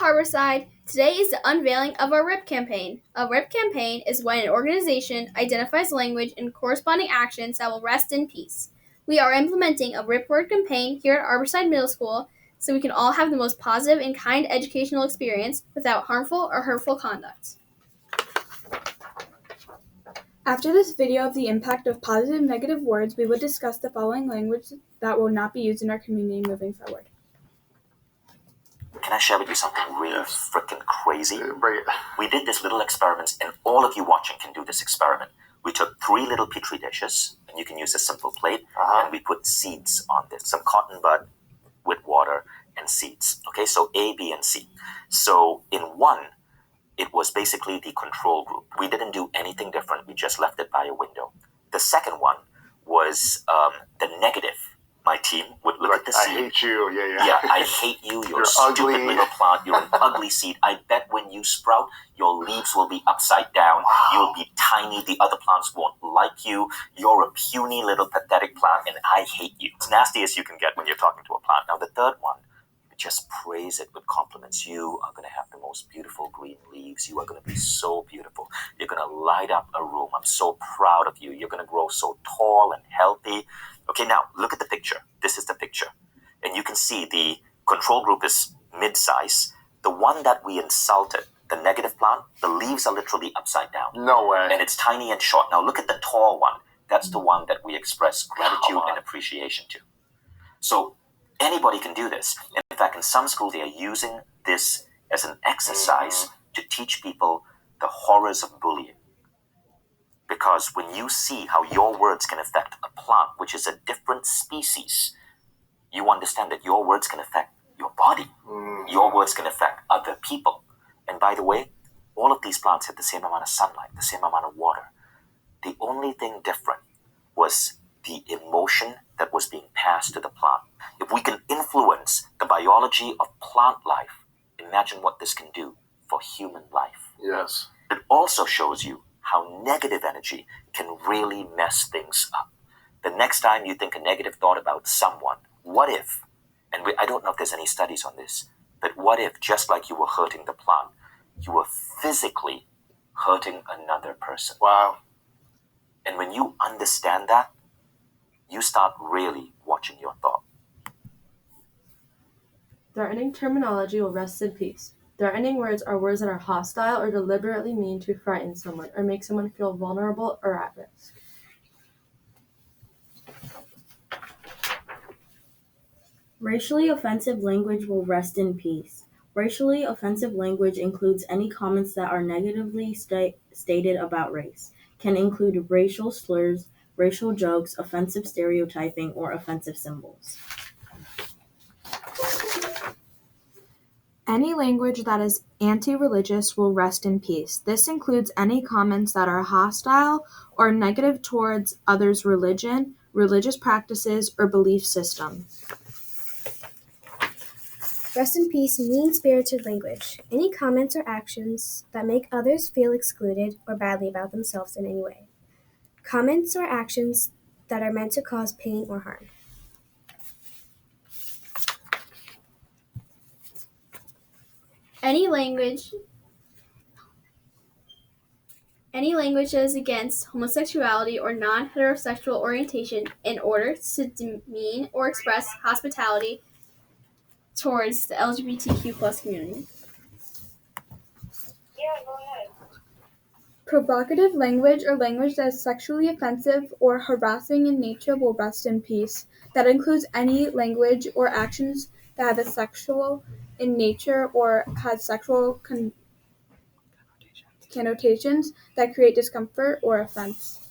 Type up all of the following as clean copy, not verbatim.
Harborside. Today is the unveiling of our RIP campaign. A RIP campaign is when an organization identifies language and corresponding actions that will rest in peace. We are implementing a RIP word campaign here at Harborside Middle School so we can all have the most positive and kind educational experience without harmful or hurtful conduct. After this video of the impact of positive and negative words, we will discuss the following language that will not be used in our community moving forward. Can I share with you something really freaking crazy? We did this little experiment, and all of you watching can do this experiment. We took 3 little petri dishes, and you can use a simple plate, and we put seeds on this. Some cotton bud with water and seeds. Okay, so A, B, and C. So in one, it was basically the control group. We didn't do anything different. We just left it by a window. The second one was the negative. My team would look at the seed. I hate you. Yeah, I hate you. You're a stupid ugly little plant. You're an ugly seed. I bet when you sprout, your leaves will be upside down. Wow. You'll be tiny. The other plants won't like you. You're a puny little pathetic plant, and I hate you. It's nasty as you can get when you're talking to a plant. Now, the third one, just praise it with compliments. You are going to have the most beautiful green leaves. You are going to be so beautiful. You're going to light up a room. I'm so proud of you. You're going to grow so tall and healthy. Okay, now look at the picture. This is the picture. And you can see the control group is mid-size. The one that we insulted, the negative plant, the leaves are literally upside down. No way. And it's tiny and short. Now look at the tall one. That's the one that we express gratitude and appreciation to. So anybody can do this. In fact, in some schools, they are using this as an exercise to teach people the horrors of bullying. Because when you see how your words can affect a plant, which is a different species, you understand that your words can affect your body. Your words can affect other people. And by the way, all of these plants had the same amount of sunlight, the same amount of water. The only thing different was the emotion that was being passed to the plant. If we can influence the biology of plant life, imagine what this can do for human life. Yes. It also shows you how negative energy can really mess things up. The next time you think a negative thought about someone, what if, and I don't know if there's any studies on this, but what if, just like you were hurting the plant, you were physically hurting another person? Wow. And when you understand that, you start really watching your thought. Threatening terminology will rest in peace. Threatening words are words that are hostile or deliberately mean to frighten someone or make someone feel vulnerable or at risk. Racially offensive language will rest in peace. Racially offensive language includes any comments that are negatively stated about race, can include racial slurs, racial jokes, offensive stereotyping, or offensive symbols. Any language that is anti-religious will rest in peace. This includes any comments that are hostile or negative towards others' religion, religious practices, or belief system. Rest in peace mean-spirited language. Any comments or actions that make others feel excluded or badly about themselves in any way. Comments or actions that are meant to cause pain or harm. Any language that is against homosexuality or non-heterosexual orientation in order to demean or express hospitality towards the LGBTQ+ community. Provocative language or language that is sexually offensive or harassing in nature will rest in peace. That includes any language or actions that have a sexual in nature or has sexual connotations that create discomfort or offense.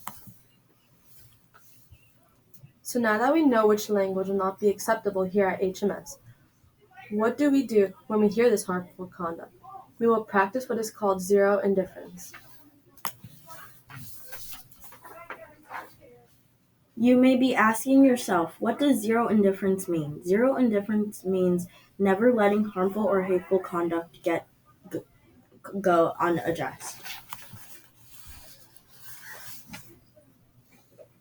So now that we know which language will not be acceptable here at HMS, what do we do when we hear this harmful conduct? We will practice what is called zero indifference. You may be asking yourself, what does zero indifference mean? Zero indifference means never letting harmful or hateful conduct go unaddressed.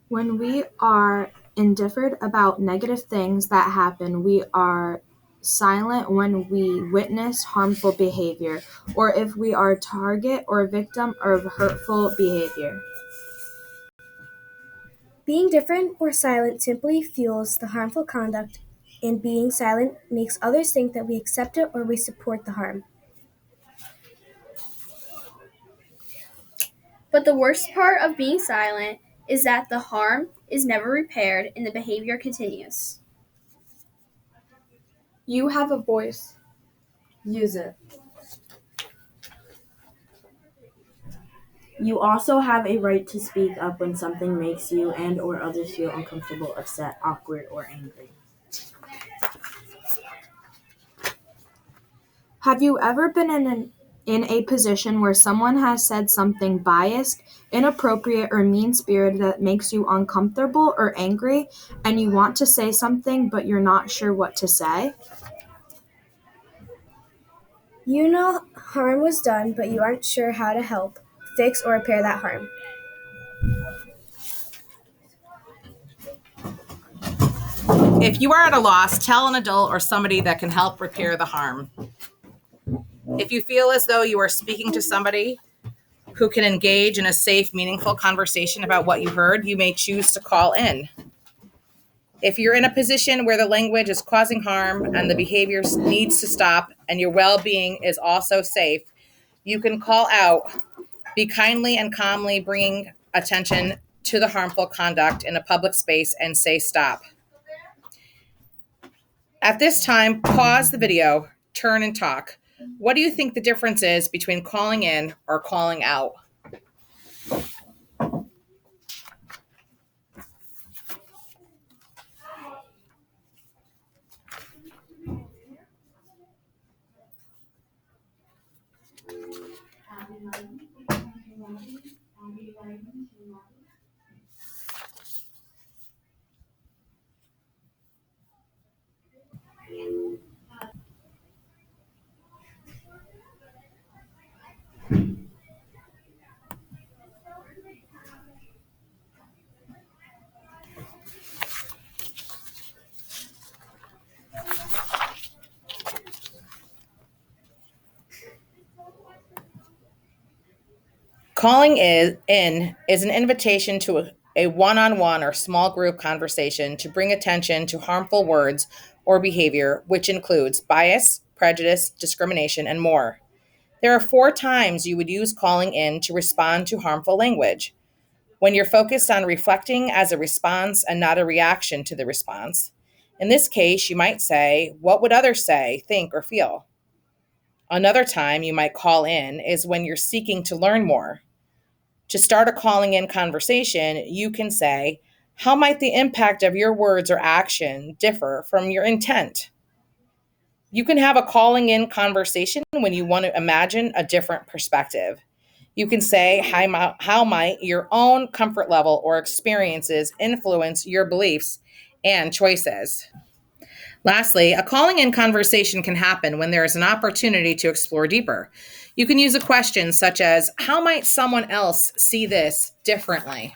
When we are indifferent about negative things that happen, we are silent when we witness harmful behavior, or if we are a target or victim of hurtful behavior. Being different or silent simply fuels the harmful conduct, and being silent makes others think that we accept it or we support the harm. But the worst part of being silent is that the harm is never repaired and the behavior continues. You have a voice. Use it. You also have a right to speak up when something makes you and or others feel uncomfortable, upset, awkward, or angry. Have you ever been in a position where someone has said something biased, inappropriate, or mean-spirited that makes you uncomfortable or angry, and you want to say something but you're not sure what to say? You know harm was done, but you aren't sure how to help, fix, or repair that harm. If you are at a loss, tell an adult or somebody that can help repair the harm. If you feel as though you are speaking to somebody who can engage in a safe, meaningful conversation about what you heard, you may choose to call in. If you're in a position where the language is causing harm and the behavior needs to stop and your well-being is also safe, you can call out. Be kindly and calmly bringing attention to the harmful conduct in a public space and say stop. At this time, pause the video, turn and talk. What do you think the difference is between calling in or calling out? Calling in is an invitation to a one-on-one or small group conversation to bring attention to harmful words or behavior, which includes bias, prejudice, discrimination, and more. There are 4 times you would use calling in to respond to harmful language. When you're focused on reflecting as a response and not a reaction to the response. In this case, you might say, "What would others say, think, or feel?" Another time you might call in is when you're seeking to learn more. To start a calling in conversation, you can say, "How might the impact of your words or action differ from your intent?" You can have a calling in conversation when you want to imagine a different perspective. You can say, "How might your own comfort level or experiences influence your beliefs and choices?" Lastly, a calling in conversation can happen when there is an opportunity to explore deeper. You can use a question such as, "How might someone else see this differently?"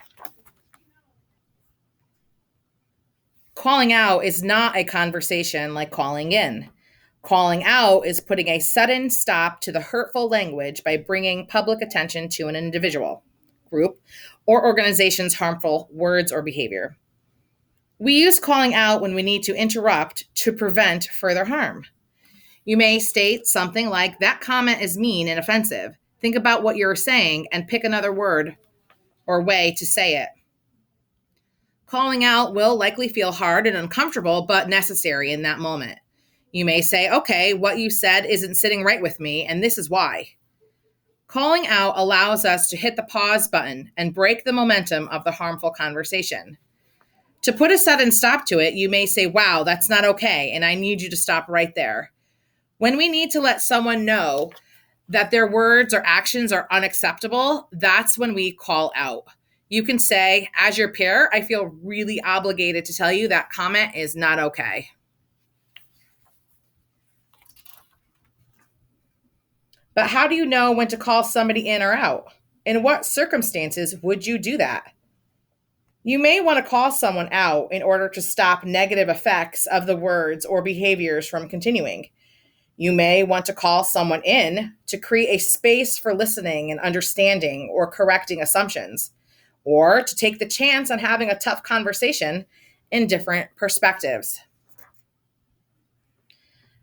Calling out is not a conversation like calling in. Calling out is putting a sudden stop to the hurtful language by bringing public attention to an individual, group, or organization's harmful words or behavior. We use calling out when we need to interrupt to prevent further harm. You may state something like, "That comment is mean and offensive. Think about what you're saying and pick another word or way to say it." Calling out will likely feel hard and uncomfortable, but necessary in that moment. You may say, "Okay, what you said isn't sitting right with me, and this is why." Calling out allows us to hit the pause button and break the momentum of the harmful conversation. To put a sudden stop to it, you may say, "Wow, that's not okay, and I need you to stop right there." When we need to let someone know that their words or actions are unacceptable, that's when we call out. You can say, "As your peer, I feel really obligated to tell you that comment is not okay." But how do you know when to call somebody in or out? In what circumstances would you do that? You may want to call someone out in order to stop negative effects of the words or behaviors from continuing. You may want to call someone in to create a space for listening and understanding or correcting assumptions, or to take the chance on having a tough conversation in different perspectives.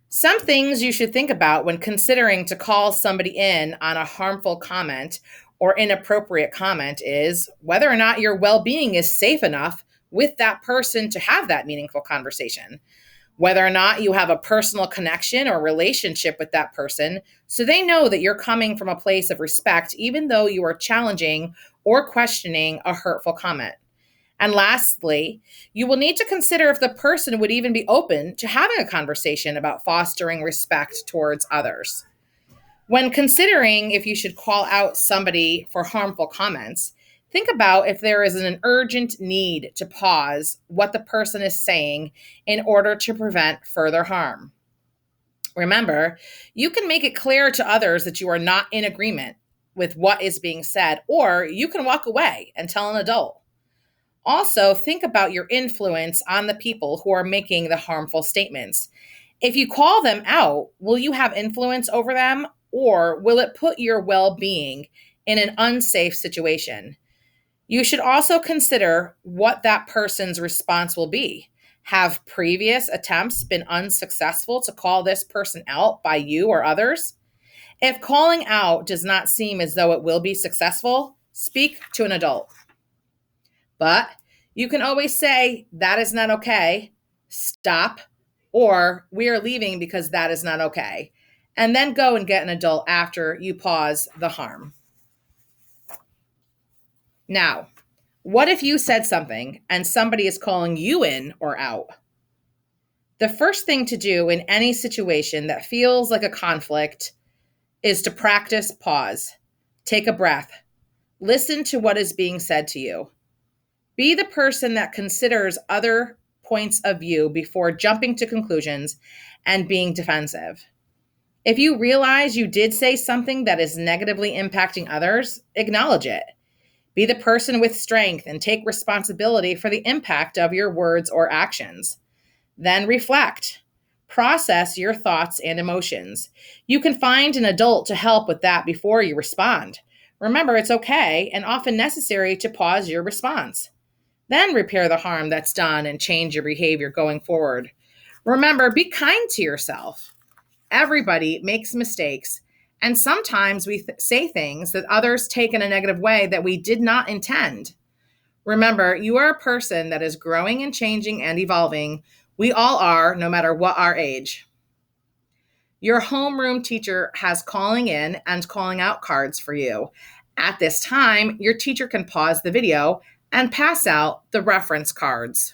Some things you should think about when considering to call somebody in on a harmful comment or inappropriate comment is whether or not your well-being is safe enough with that person to have that meaningful conversation, whether or not you have a personal connection or relationship with that person so they know that you're coming from a place of respect even though you are challenging or questioning a hurtful comment. And lastly, you will need to consider if the person would even be open to having a conversation about fostering respect towards others. When considering if you should call out somebody for harmful comments, think about if there is an urgent need to pause what the person is saying in order to prevent further harm. Remember, you can make it clear to others that you are not in agreement with what is being said, or you can walk away and tell an adult. Also, think about your influence on the people who are making the harmful statements. If you call them out, will you have influence over them, or will it put your well-being in an unsafe situation? You should also consider what that person's response will be. Have previous attempts been unsuccessful to call this person out by you or others? If calling out does not seem as though it will be successful, speak to an adult. But you can always say, that is not okay, stop, or we are leaving because that is not okay. And then go and get an adult after you pause the harm. Now, what if you said something and somebody is calling you in or out? The first thing to do in any situation that feels like a conflict is to practice pause. Take a breath. Listen to what is being said to you. Be the person that considers other points of view before jumping to conclusions and being defensive. If you realize you did say something that is negatively impacting others, acknowledge it. Be the person with strength and take responsibility for the impact of your words or actions. Then reflect. Process your thoughts and emotions. You can find an adult to help with that before you respond. Remember, it's okay and often necessary to pause your response. Then repair the harm that's done and change your behavior going forward. Remember, be kind to yourself. Everybody makes mistakes, and sometimes we say things that others take in a negative way that we did not intend. Remember, you are a person that is growing and changing and evolving. We all are, no matter what our age. Your homeroom teacher has calling in and calling out cards for you. At this time, your teacher can pause the video and pass out the reference cards.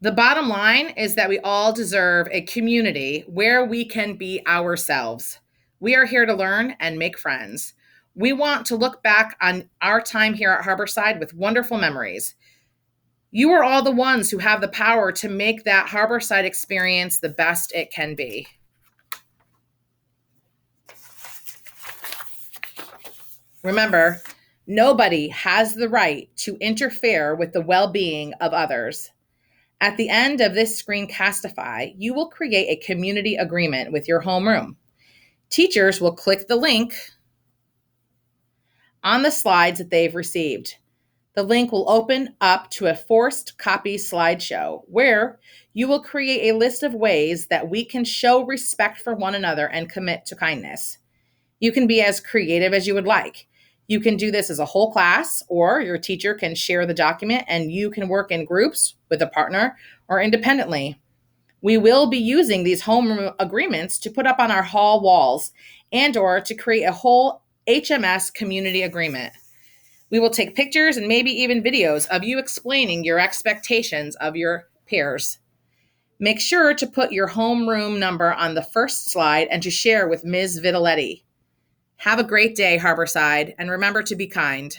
The bottom line is that we all deserve a community where we can be ourselves. We are here to learn and make friends. We want to look back on our time here at Harborside with wonderful memories. You are all the ones who have the power to make that Harborside experience the best it can be. Remember, nobody has the right to interfere with the well-being of others. At the end of this Screencastify, you will create a community agreement with your homeroom. Teachers will click the link on the slides that they've received. The link will open up to a forced copy slideshow where you will create a list of ways that we can show respect for one another and commit to kindness. You can be as creative as you would like. You can do this as a whole class, or your teacher can share the document and you can work in groups with a partner or independently. We will be using these home agreements to put up on our hall walls and or to create a whole HMS community agreement. We will take pictures and maybe even videos of you explaining your expectations of your peers. Make sure to put your homeroom number on the first slide and to share with Ms. Vitaletti. Have a great day, Harborside, and remember to be kind.